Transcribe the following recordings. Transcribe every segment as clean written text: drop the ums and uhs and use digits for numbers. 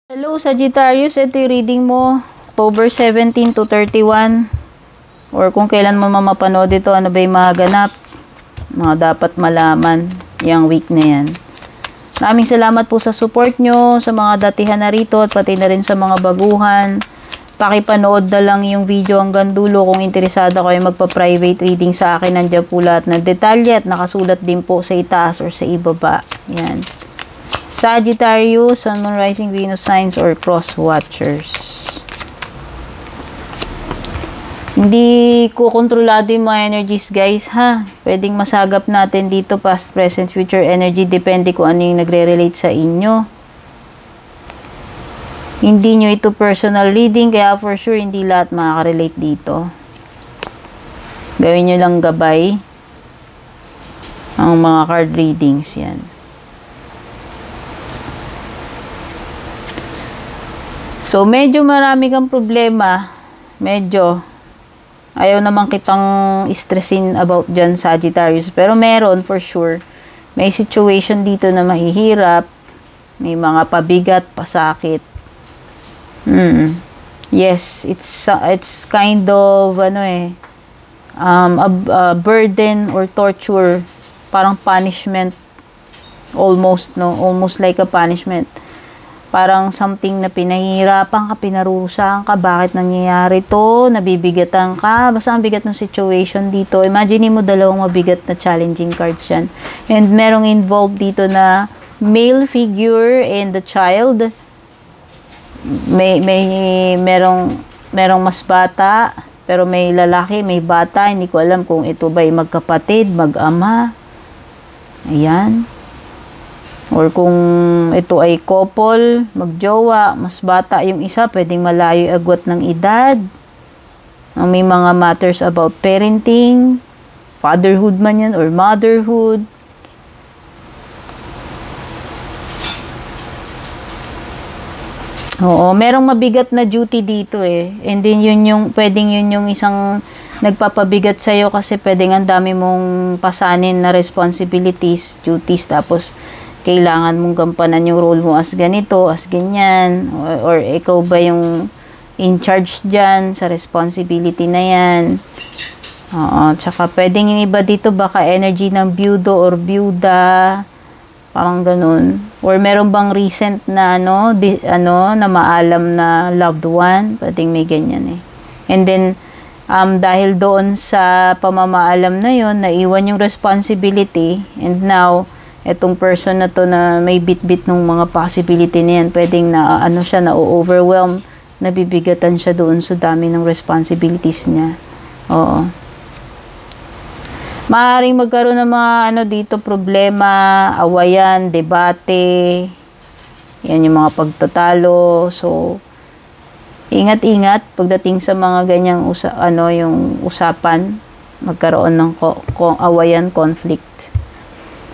Hello Sagittarius, ito yung reading mo October 17 to 31 or kung kailan mo mapanood ito, ano ba yung maganap, mga dapat malaman yung week na yan. Maraming salamat po sa support nyo, sa mga datihan na rito at pati na rin sa mga baguhan. Pakipanood na lang yung video hanggang dulo kung interesado kayo magpa-private reading sa akin. Nandiyan po lahat ng detalye at nakasulat din po sa itaas or sa ibaba. Yan. Sagittarius, Sun, Moon, Rising, Venus signs or cross watchers. Hindi ko kontrolado yung mga energies guys ha. Pwedeng masagap natin dito past, present, future energy. Depende kung ano yung nagre-relate sa inyo. Hindi nyo ito personal reading kaya for sure hindi lahat makaka-relate dito. Gawin nyo lang gabay ang mga card readings yan. So, medyo marami kang problema. Medyo. Ayaw naman kitang stressin about dyan, Sagittarius. Pero meron, for sure. May situation dito na mahihirap. May mga pabigat, pasakit. Yes, it's kind of, a burden or torture. Parang punishment. Almost, no? Almost like a punishment. Parang something na pinahihirapan ka, pinarurusahan ka, bakit nangyayari to, nabibigatan ka, basta ang bigat ng situation dito. Imagine mo dalawang mabigat na challenging cards yan. And merong involved dito na male figure and the child. Merong mas bata, pero may lalaki, may bata, hindi ko alam kung ito ba ay magkapatid, mag-ama. Ayan. Or kung ito ay couple, magjowa, mas bata yung isa, pwedeng malayo agwat ng edad. May mga matters about parenting, fatherhood man yan, or motherhood. Oo, merong mabigat na duty dito eh. And then pwedeng yun yung isang nagpapabigat sa'yo kasi pwedeng ang dami mong pasanin na responsibilities, duties, tapos kailangan mong gampanan yung role mo as ganito, as ganyan, or ikaw ba yung in charge dyan sa responsibility na yan. Tsaka pwedeng yung iba dito baka energy ng byudo or byuda, parang ganun. Or meron bang recent na na maalam na loved one, pwedeng may ganyan eh. And then dahil doon sa pamamaalam na yon, naiwan yung responsibility, and now etong person na to na may bit-bit ng mga possibility na yan, pwedeng na siya, na-overwhelm, nabibigatan siya doon sa dami ng responsibilities niya. Oo. Maaaring magkaroon ng mga dito problema, awayan, debate, yan yung mga pagtatalo. So, ingat-ingat pagdating sa mga ganyang yung usapan, magkaroon ng awayan, conflict.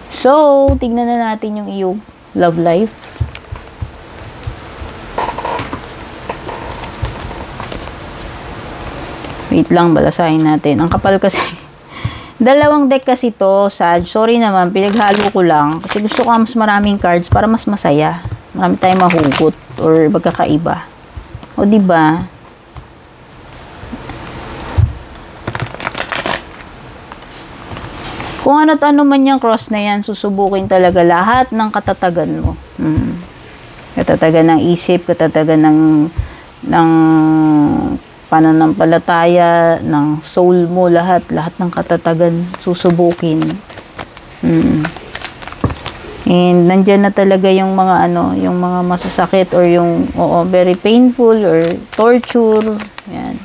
So, tignan na natin yung iyong love life. Wait lang, balasahin natin. Ang kapal kasi. Dalawang deck kasi to, Sag. Sorry naman, pinaghalo ko lang. Kasi gusto ko mas maraming cards para mas masaya. Marami tayong mahugot or magkakaiba. O, diba? Kung ano't ano man yung cross na yan, susubukin talaga lahat ng katatagan mo. Katatagan ng isip, katatagan ng pananampalataya, ng soul mo, lahat ng katatagan susubukin. And nandyan na talaga yung mga yung mga masasakit or yung very painful or torture. Yan.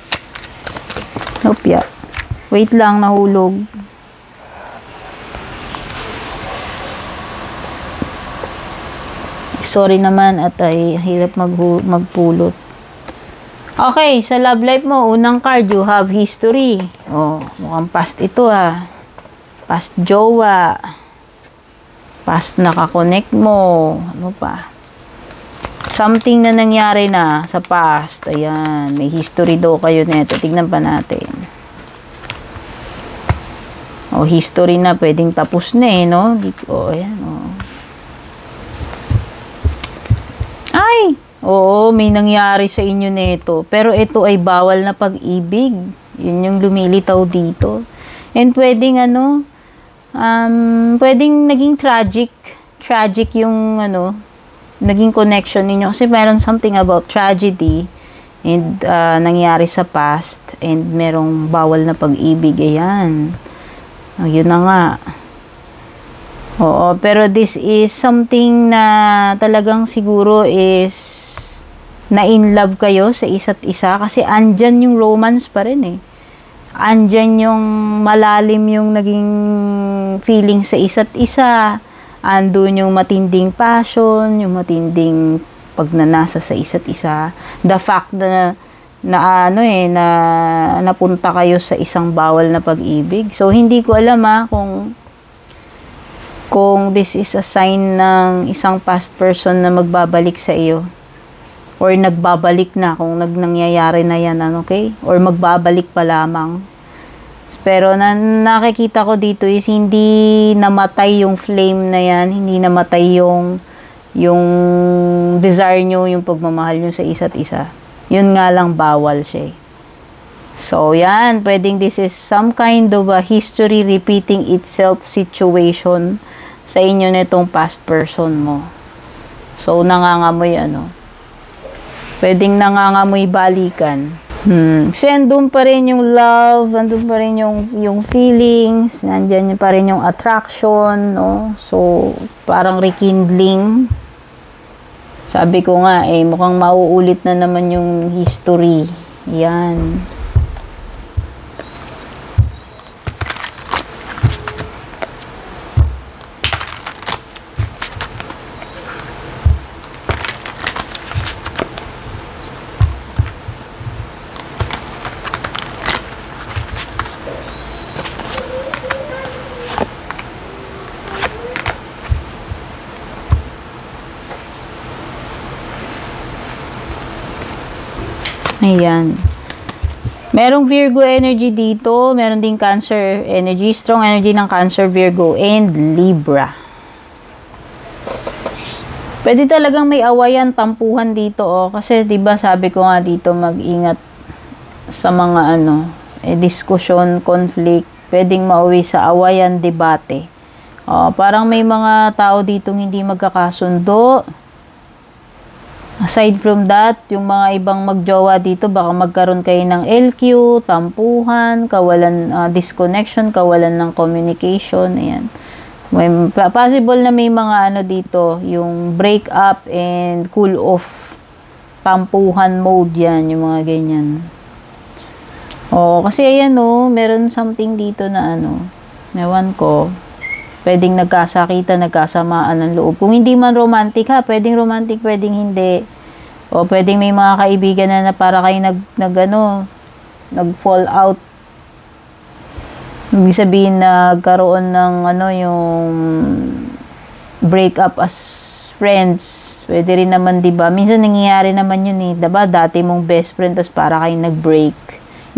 Nope, wait lang, nahulog. Sorry naman at ay hirap magpulot. Okay, sa love life mo, unang card, you have history. Mukhang past ito Past jowa. Past nakakonect mo. Ano pa? Something na nangyari na sa past. Ayan, may history daw kayo nito. Tignan pa natin. History na, pwedeng tapos na no? Ayan, Ay! Oo, may nangyari sa inyo nito. Pero ito ay bawal na pag-ibig. Yun yung lumilitaw dito. And pwedeng pwedeng naging tragic. Tragic yung naging connection ninyo. Kasi meron something about tragedy and nangyari sa past and merong bawal na pag-ibig. Ayan. Yun na nga. Oo, pero this is something na talagang siguro is na in love kayo sa isa't isa kasi andyan yung romance pa rin eh. Andyan yung malalim yung naging feeling sa isa't isa. Andun yung matinding passion, yung matinding pagnanasa sa isa't isa. The fact na napunta kayo sa isang bawal na pag-ibig. So hindi ko alam kung this is a sign ng isang past person na magbabalik sa iyo or nagbabalik na kung nangyayari na yan, okay? Or magbabalik pa lamang. Pero nakikita ko dito is hindi namatay yung flame na yan, hindi namatay yung desire nyo, yung pagmamahal nyo sa isa't isa. Yun nga lang bawal siya. So, yan. Pwedeng this is some kind of a history repeating itself situation sa inyo nitong past person mo. So, nangangamoy pwedeng nangangamoy balikan. Kasi andun pa rin yung love, andun pa rin yung feelings, nandyan pa rin yung attraction, no? So, parang rekindling. Sabi ko nga, mukhang mauulit na naman yung history. Yan. Ayan. Merong Virgo energy dito. Meron din Cancer energy. Strong energy ng Cancer, Virgo, and Libra. Pwede talagang may awayan, tampuhan dito. Kasi diba sabi ko nga dito, mag-ingat sa mga diskusyon, conflict. Pwedeng mauwi sa awayan, debate. Parang may mga tao ditong hindi magkakasundo. Aside from that, yung mga ibang magjowa dito, baka magkaroon kayo ng LQ, tampuhan, kawalan disconnection, kawalan ng communication, ayan. Possible na may mga dito, yung break up and cool off, tampuhan mode yan, yung mga ganyan. Kasi ayan meron something dito na ewan ko, pwedeng nagkasakitan, nagkasamaan ng loob. Kung hindi man romantic pwedeng romantic, pwedeng hindi. O pwedeng may mga kaibigan na para kayo nag-fall out. Ibig sabihin nagkaroon ng yung break up as friends. Pwede rin naman, 'di ba? Minsan nangyayari naman 'yun diba? Dati mong best friend tas para kayo nag-break.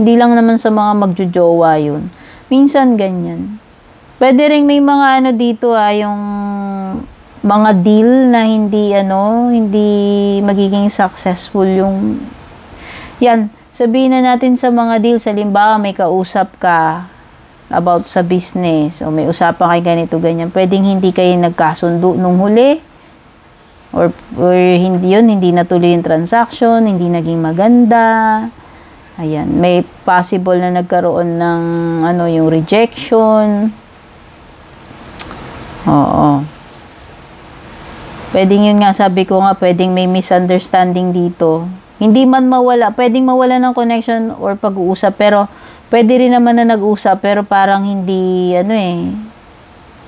Hindi lang naman sa mga magjojowa 'yun. Minsan ganyan. Pwede rin may mga dito yung mga deal na hindi hindi magiging successful yung yan. Sabihin na natin sa mga deal, halimbawa may kausap ka about sa business o may usapan kayo ganito ganyan. Pwedeng hindi kayo nagkasundo nung huli or hindi natuloy yung transaction, hindi naging maganda. Ayan, may possible na nagkaroon ng yung rejection. Oo. Pwedeng yun nga, sabi ko nga, pwedeng may misunderstanding dito. Hindi man mawala, pwedeng mawala ng connection or pag-uusap, pero pwede rin naman na nag-usap, pero parang hindi,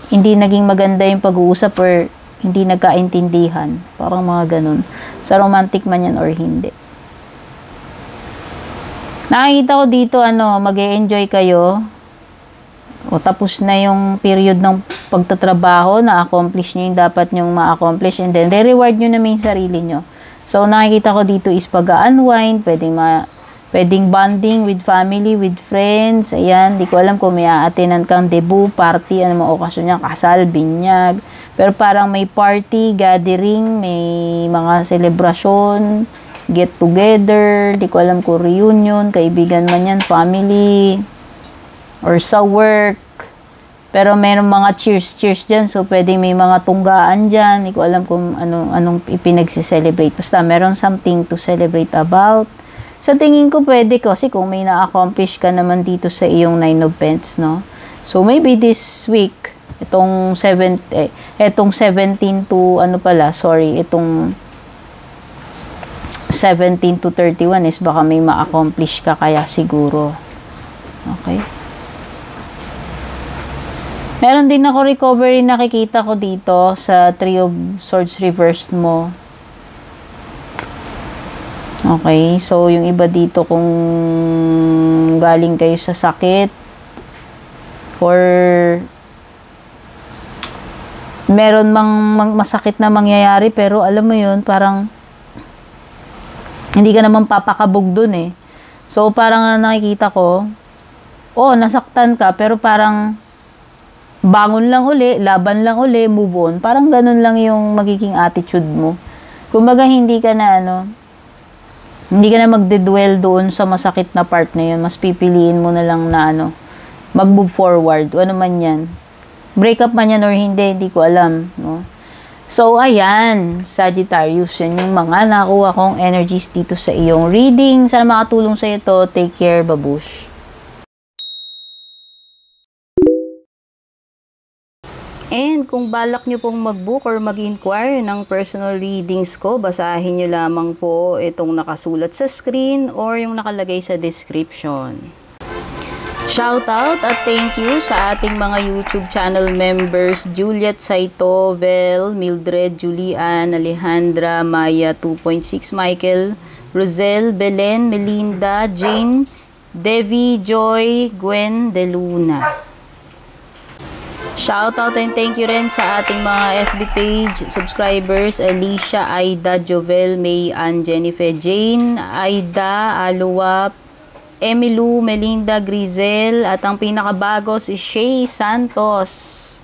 hindi naging maganda yung pag-uusap or hindi nagkaintindihan. Parang mga ganun. Sa romantic man yan or hindi. Nakikita ko dito, mag-e-enjoy kayo. O tapos na yung period ng pagtatrabaho, na-accomplish nyo yung dapat nyong ma-accomplish, and then re-reward nyo naman yung sarili nyo. So, nakikita ko dito is pag-unwind, pwedeng bonding with family, with friends, ayan, di ko alam kung may aatinan kang debut, party, mga okasyon niya, kasal, binyag, Pero parang may party, gathering, may mga celebration, get together, di ko alam kung reunion, kaibigan man yan, family, or sa work. Pero meron mga cheers dyan, so pwede may mga tunggaan dyan, di ko alam kung anong ipinagsiselebrate. Basta meron something to celebrate about. Sa tingin ko pwede kasi kung may na-accomplish ka naman dito sa iyong 9 of Pentacles, no? So maybe this week, itong 17 to itong 17 to 31 is baka may ma-accomplish ka kaya siguro. Okay. Meron din ako recovery nakikita ko dito sa 3 of Swords reversed mo. Okay, so yung iba dito kung galing kayo sa sakit or meron masakit na mangyayari pero alam mo yun, parang hindi ka naman papakabog dun eh. So parang nakikita ko, nasaktan ka pero parang bangon lang uli, laban lang uli, move on. Parang ganun lang yung magiging attitude mo. Kumbaga hindi ka na magde-dwell doon sa masakit na part na yun. Mas pipiliin mo na lang na mag-move forward. O ano man yan. Breakup man yan or hindi ko alam. No? So, ayan, Sagittarius, yan yung mga nakuha kong energies dito sa iyong reading. Sana makatulong sa iyo to. Take care, babush. And kung balak nyo pong mag-book or mag-inquire ng personal readings ko, basahin nyo lamang po itong nakasulat sa screen or yung nakalagay sa description. Shoutout at thank you sa ating mga YouTube channel members, Juliet Saito, Vel, Mildred, Julian, Alejandra, Maya 2.6, Michael, Rosel, Belen, Melinda, Jane, Devi, Joy, Gwen, De Luna. Shoutout and thank you rin sa ating mga FB page subscribers, Alicia, Aida, Jovel, May, Ann, Jennifer, Jane, Aida, Aluwap, Emilu, Melinda, Grizel, at ang pinakabago si Shay Santos.